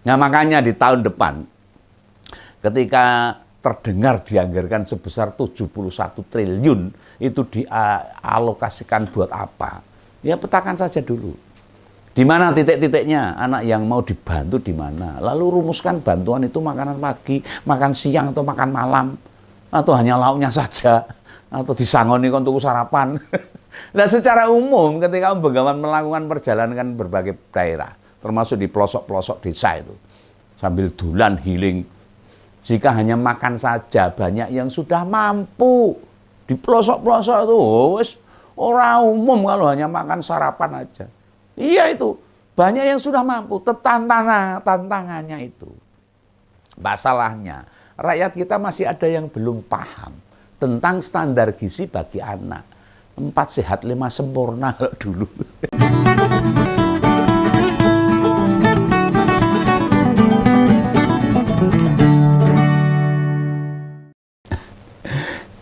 Nah makanya di tahun depan ketika terdengar dianggarkan sebesar 71 triliun itu dialokasikan buat apa? Ya petakan saja dulu. Di mana titik-titiknya, anak yang mau dibantu di mana. Lalu rumuskan bantuan itu makanan pagi, makan siang atau makan malam, atau hanya lauknya saja, atau disangoni untuk sarapan. Nah secara umum ketika Om Begawan melakukan perjalanan berbagai daerah, termasuk di pelosok-pelosok desa itu, sambil dulan healing, jika hanya makan saja, banyak yang sudah mampu di pelosok-pelosok itu, wes orang umum kalau hanya makan sarapan aja. Iya itu, banyak yang sudah mampu, tantangannya itu. Masalahnya, rakyat kita masih ada yang belum paham tentang standar gizi bagi anak. 4 sehat 5 sempurna kalau dulu.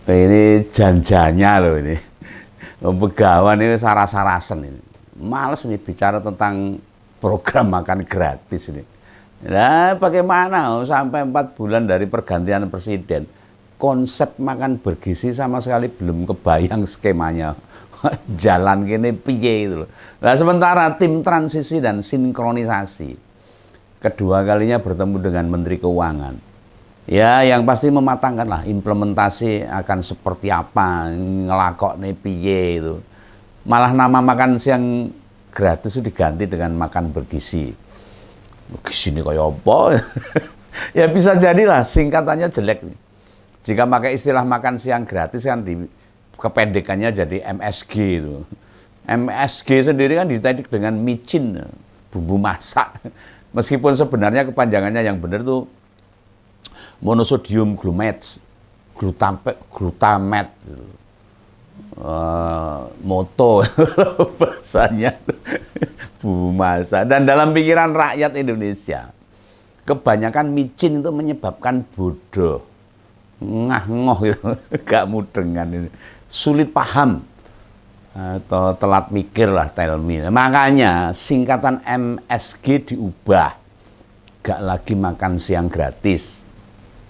Ini janjanya loh ini. Begawan ini saras-sarasen ini. Males nih bicara tentang program makan gratis ini. Nah, bagaimana sampai 4 bulan dari pergantian presiden, konsep makan bergizi sama sekali belum kebayang skemanya. Jalan gini piye itu loh. Nah, sementara tim transisi dan sinkronisasi kedua kalinya bertemu dengan Menteri Keuangan. Ya, yang pasti mematangkan lah implementasi akan seperti apa, ngelakok nih piye itu. Malah nama makan siang gratis itu diganti dengan makan bergizi. Bergizi ini kayak apa? Ya bisa jadilah singkatannya jelek. Jika pakai istilah makan siang gratis kan kependekannya jadi MSG itu. MSG sendiri kan ditetik dengan micin, bumbu masak. Meskipun sebenarnya kepanjangannya yang benar tuh monosodium glutamat, glutamat. Moto bahasanya bumbu masak. Dan dalam pikiran rakyat Indonesia kebanyakan micin itu menyebabkan bodoh, ngah-ngoh itu, gak mudengan ini, sulit paham atau telat mikir lah, tell me. Makanya singkatan MSG diubah, gak lagi makan siang gratis,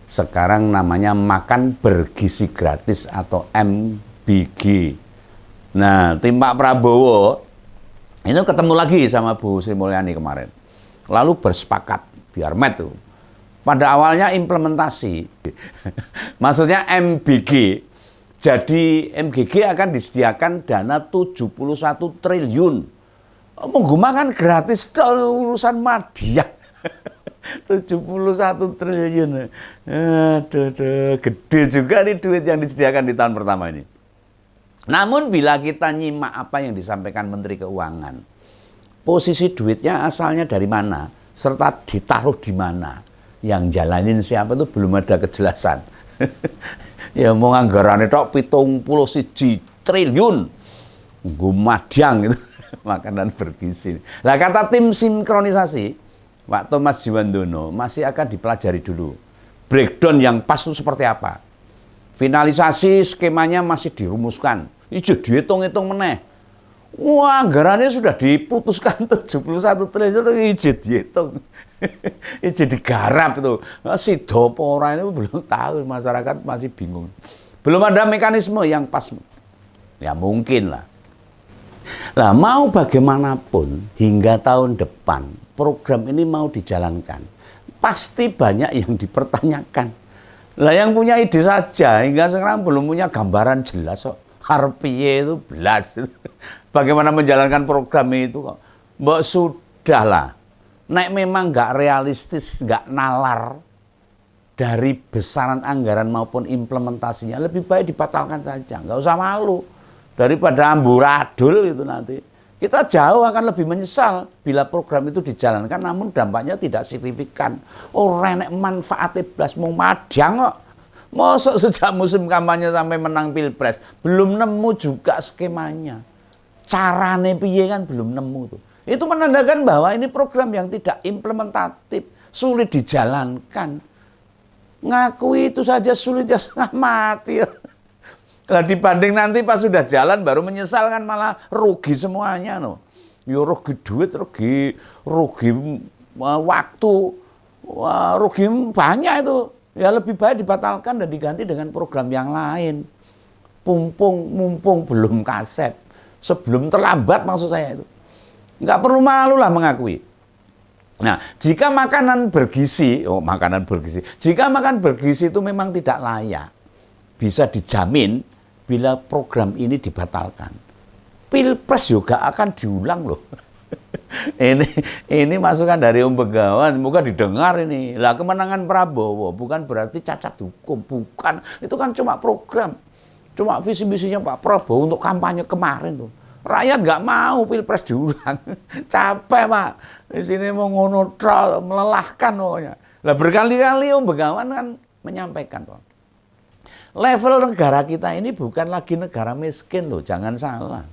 sekarang namanya makan bergizi gratis atau MBG. Nah, tim Pak Prabowo itu ketemu lagi sama Bu Sri Mulyani kemarin. Lalu bersepakat, biar met tuh. Pada awalnya implementasi, maksudnya MBG. Jadi MGG akan disediakan dana 71 triliun. Menggunakan gratis urusan media. 71 triliun. Aduh, gede juga nih duit yang disediakan di tahun pertama ini. Namun bila kita nyimak apa yang disampaikan Menteri Keuangan, posisi duitnya asalnya dari mana, serta ditaruh di mana, yang jalanin siapa itu belum ada kejelasan. Ya mau anggarannya tok 71 triliun. Gumadang itu makanan bergizi. Lah kata tim sinkronisasi Pak Thomas Jiwandono masih akan dipelajari dulu. Breakdown yang pas itu seperti apa. Finalisasi skemanya masih dirumuskan. Ijo dihitung-hitung meneh. Wah, anggarannya sudah diputuskan 71 triliun ijo dihitung. Ijo digarap itu. Si dopora ini belum tahu, masyarakat masih bingung. Belum ada mekanisme yang pas. Ya mungkin lah. Lah mau bagaimanapun hingga tahun depan program ini mau dijalankan, pasti banyak yang dipertanyakan. Lah yang punya ide saja hingga sekarang belum punya gambaran jelas kok. Harpiye itu belas. Bagaimana menjalankan program itu kok. Mbok sudahlah. Nek memang nggak realistis, nggak nalar dari besaran anggaran maupun implementasinya, lebih baik dibatalkan saja. Nggak usah malu. Daripada amburadul itu nanti. Kita jauh akan lebih menyesal bila program itu dijalankan namun dampaknya tidak signifikan. Nek manfaatnya blas mau madang kok. Mosok sejak musim kampanye sampai menang pilpres belum nemu juga skemanya. Carane piye kan belum nemu tuh. Itu menandakan bahwa ini program yang tidak implementatif, sulit dijalankan. Ngakui itu saja sulit ya setengah mati. Lah dibanding nanti pas sudah jalan baru menyesal kan malah rugi semuanya no. Ya rugi duit, rugi waktu, rugi banyak itu. Ya lebih baik dibatalkan dan diganti dengan program yang lain. Mumpung belum kasep, sebelum terlambat maksud saya itu. Nggak perlu malu lah mengakui. Nah, jika makanan bergizi, jika makan bergizi itu memang tidak layak, bisa dijamin bila program ini dibatalkan. Pilpres juga akan diulang loh. Ini masukan dari Om Begawan, semoga didengar ini. Lah kemenangan Prabowo bukan berarti cacat hukum, bukan. Itu kan cuma program. Cuma visi misinya Pak Prabowo untuk kampanye kemarin tuh. Rakyat nggak mau Pilpres diulang. Capek Pak. Di sini mau ngonotrol, melelahkan pokoknya. Lah berkali-kali Om Begawan kan menyampaikan tuh. Level negara kita ini bukan lagi negara miskin loh, jangan salah.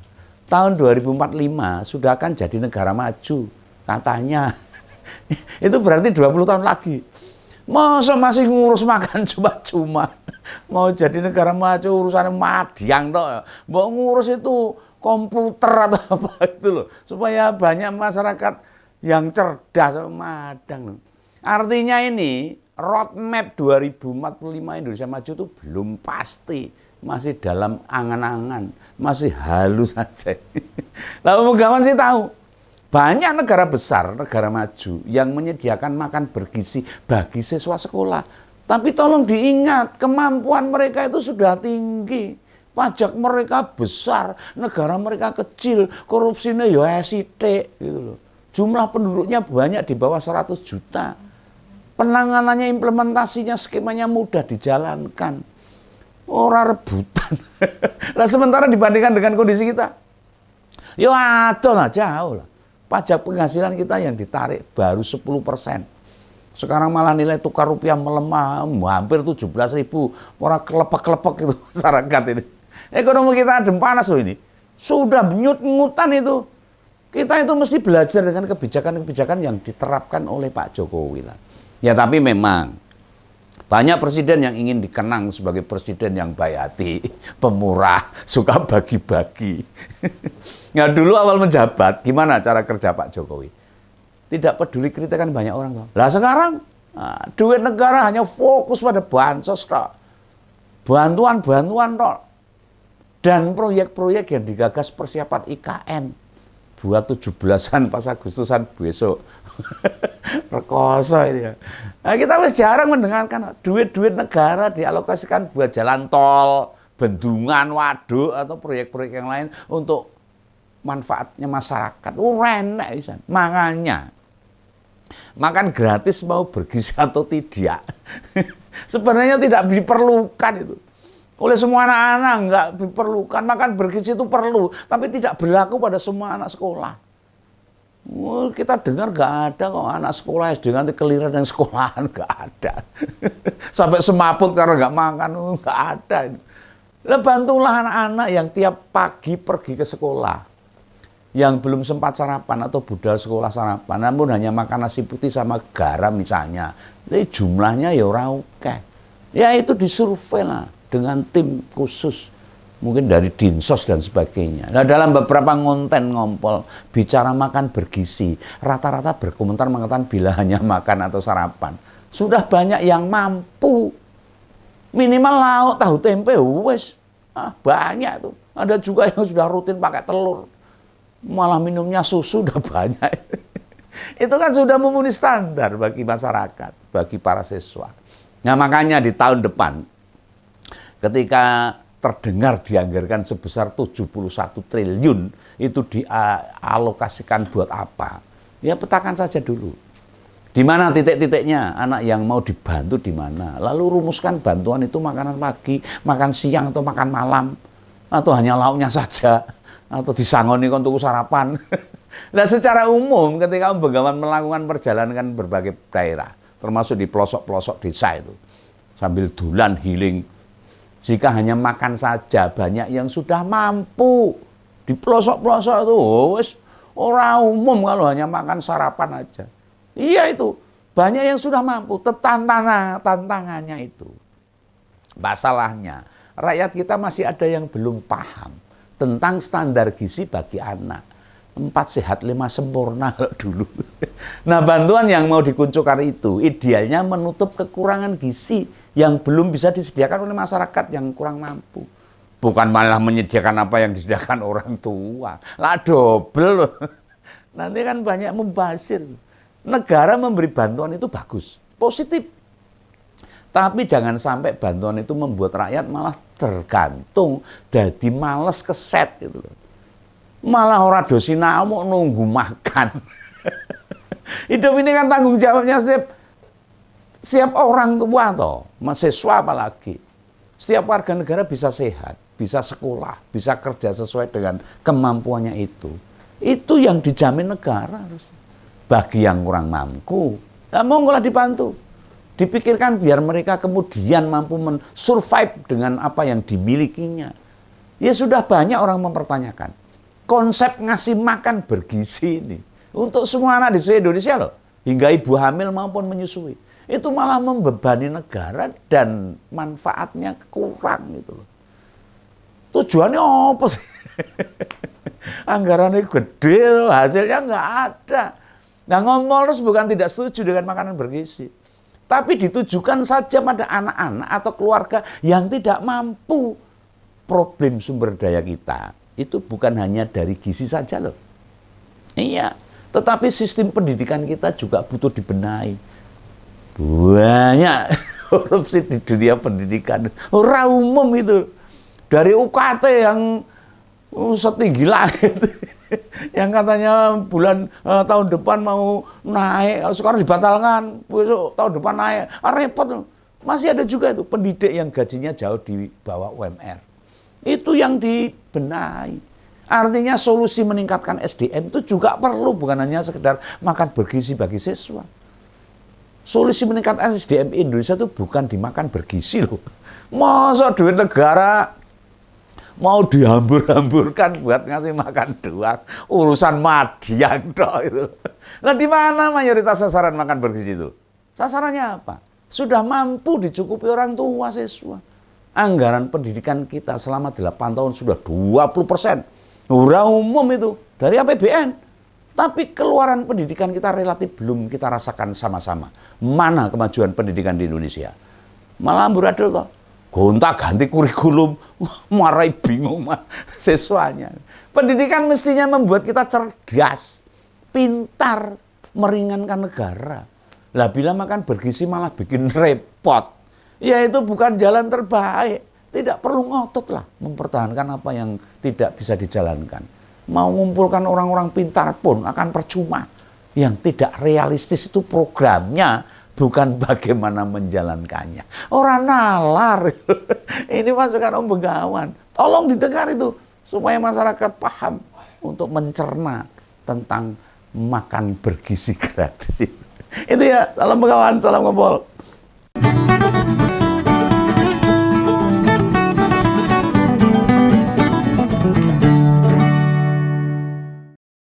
Tahun 2045 sudah akan jadi negara maju, katanya. Itu berarti 20 tahun lagi. Masa masih ngurus makan cuma-cuma. Mau jadi negara maju urusannya madiang toh. Mau ngurus itu komputer atau apa itu loh. Supaya banyak masyarakat yang cerdas madang loh. Artinya ini roadmap 2045 Indonesia Maju itu belum pasti. Masih dalam angan-angan. Masih halus saja. Lalu Begawan sih tahu. Banyak negara besar, negara maju yang menyediakan makan bergizi bagi siswa sekolah. Tapi tolong diingat, kemampuan mereka itu sudah tinggi. Pajak mereka besar, negara mereka kecil, korupsinya ya sithik gitu loh. Jumlah penduduknya banyak di bawah 100 juta. Penanganannya, implementasinya, skemanya mudah dijalankan. Orang rebutan. Nah sementara dibandingkan dengan kondisi kita, ya aduh lah, jauh lah. Pajak penghasilan kita yang ditarik baru 10%. Sekarang malah nilai tukar rupiah melemah hampir 17.000. Orang kelepek-kelepek itu masyarakat ini. Ekonomi kita adem panas loh ini. Sudah nyut-nyutan itu. Kita itu mesti belajar dengan kebijakan-kebijakan yang diterapkan oleh Pak Jokowi lah. Ya tapi memang banyak presiden yang ingin dikenang sebagai presiden yang baik hati, pemurah, suka bagi-bagi. Nah dulu awal menjabat, gimana cara kerja Pak Jokowi? Tidak peduli kritikan banyak orang. Lah sekarang, duit negara hanya fokus pada bansos tok. Bantuan-bantuan tok. Dan proyek-proyek yang digagas persiapan IKN. Buat 17-an pas Agustusan besok. Rekoso ini ya. Nah, kita masih jarang mendengarkan duit-duit negara dialokasikan buat jalan tol, bendungan, waduk, atau proyek-proyek yang lain untuk manfaatnya masyarakat. Renek isan. Makanya makan gratis mau bergizi atau tidak sebenarnya tidak diperlukan itu oleh semua anak-anak, nggak diperlukan. Makan bergizi itu perlu, tapi tidak berlaku pada semua anak sekolah. Kita dengar nggak ada kok anak sekolah SD nanti keliran yang sekolahan, nggak ada. Sampai semaput karena nggak makan, nggak ada. Lah bantulah anak-anak yang tiap pagi pergi ke sekolah, yang belum sempat sarapan atau budal sekolah sarapan, namun hanya makan nasi putih sama garam misalnya. Jadi jumlahnya ya ora akeh. Ya itu disurvei lah dengan tim khusus. Mungkin dari Dinsos dan sebagainya. Nah dalam beberapa konten ngompol bicara makan bergizi, rata-rata berkomentar mengatakan bila hanya makan atau sarapan. Sudah banyak yang mampu. Minimal lauk, tahu tempe, wes. Banyak tuh. Ada juga yang sudah rutin pakai telur. Malah minumnya susu udah banyak. Itu kan sudah memenuhi standar bagi masyarakat, bagi para siswa. Nah makanya di tahun depan, ketika terdengar dianggarkan sebesar 71 triliun, itu dialokasikan buat apa? Ya petakan saja dulu. Di mana titik-titiknya, anak yang mau dibantu di mana. Lalu rumuskan bantuan itu makanan pagi, makan siang atau makan malam, atau hanya lauknya saja, atau disangoni untuk sarapan. Nah secara umum ketika Om Begawan melakukan perjalanan berbagai daerah, termasuk di pelosok-pelosok desa itu, sambil dulan healing, jika hanya makan saja, banyak yang sudah mampu. Di pelosok-pelosok itu, orang umum kalau hanya makan sarapan aja. Iya itu, banyak yang sudah mampu. Tantangannya itu. Masalahnya, rakyat kita masih ada yang belum paham tentang standar gizi bagi anak. 4 sehat 5 sempurna kalau dulu. Nah, bantuan yang mau dikuncurkan itu idealnya menutup kekurangan gizi yang belum bisa disediakan oleh masyarakat yang kurang mampu. Bukan malah menyediakan apa yang disediakan orang tua. Lah double loh. Nanti kan banyak membazir. Negara memberi bantuan itu bagus, positif. Tapi jangan sampai bantuan itu membuat rakyat malah tergantung, jadi males keset gitu loh. Malah orang do sinau nunggu makan. Hidup ini kan tanggung jawabnya setiap orang tua toh, mahasiswa apalagi. Setiap warga negara bisa sehat, bisa sekolah, bisa kerja sesuai dengan kemampuannya itu. Itu yang dijamin negara harus. Bagi yang kurang mampu, ya monggolah dibantu. Dipikirkan biar mereka kemudian mampu men-survive dengan apa yang dimilikinya. Ya sudah banyak orang mempertanyakan konsep ngasih makan bergizi ini untuk semua anak di seluruh Indonesia loh, hingga ibu hamil maupun menyusui. Itu malah membebani negara dan manfaatnya kurang gitu loh. Tujuannya apa sih? Anggarannya gede, hasilnya nggak ada. Nah, Kompolnas bukan tidak setuju dengan makanan bergizi, tapi ditujukan saja pada anak-anak atau keluarga yang tidak mampu. Problem sumber daya kita itu bukan hanya dari gizi saja loh. Iya, tetapi sistem pendidikan kita juga butuh dibenahi. Banyak korupsi di dunia pendidikan, orang umum itu. Dari UKT yang setinggi langit, yang katanya tahun depan mau naik, sekarang dibatalkan, besok tahun depan naik, repot. Masih ada juga itu pendidik yang gajinya jauh di bawah UMR. Itu yang dibenahi. Artinya solusi meningkatkan SDM itu juga perlu, bukan hanya sekedar makan bergizi bagi siswa. Solusi meningkatkan SDM Indonesia itu bukan dimakan bergizi loh. Masa duit negara mau dihambur-hamburkan buat ngasih makan doang, urusan madiang dong itu. Nah, di mana mayoritas sasaran makan bergizi itu? Sasarannya apa? Sudah mampu dicukupi orang tua siswa. Anggaran pendidikan kita selama 8 tahun sudah 20%. Udah umum itu dari APBN. Tapi keluaran pendidikan kita relatif belum kita rasakan sama-sama. Mana kemajuan pendidikan di Indonesia? Malah amburadul toh. Gonta-ganti kurikulum, marai bingung siswanya. Pendidikan mestinya membuat kita cerdas, pintar, meringankan negara. Lah bila makan bergizi malah bikin repot. Ya itu bukan jalan terbaik. Tidak perlu ngotot lah mempertahankan apa yang tidak bisa dijalankan. Mau mengumpulkan orang-orang pintar pun akan percuma. Yang tidak realistis itu programnya, bukan bagaimana menjalankannya. Orang nalar. Ini masukan Om Begawan. Tolong didengar itu supaya masyarakat paham untuk mencerna tentang makan bergizi gratis. Itu ya, salam Begawan, salam ngobrol.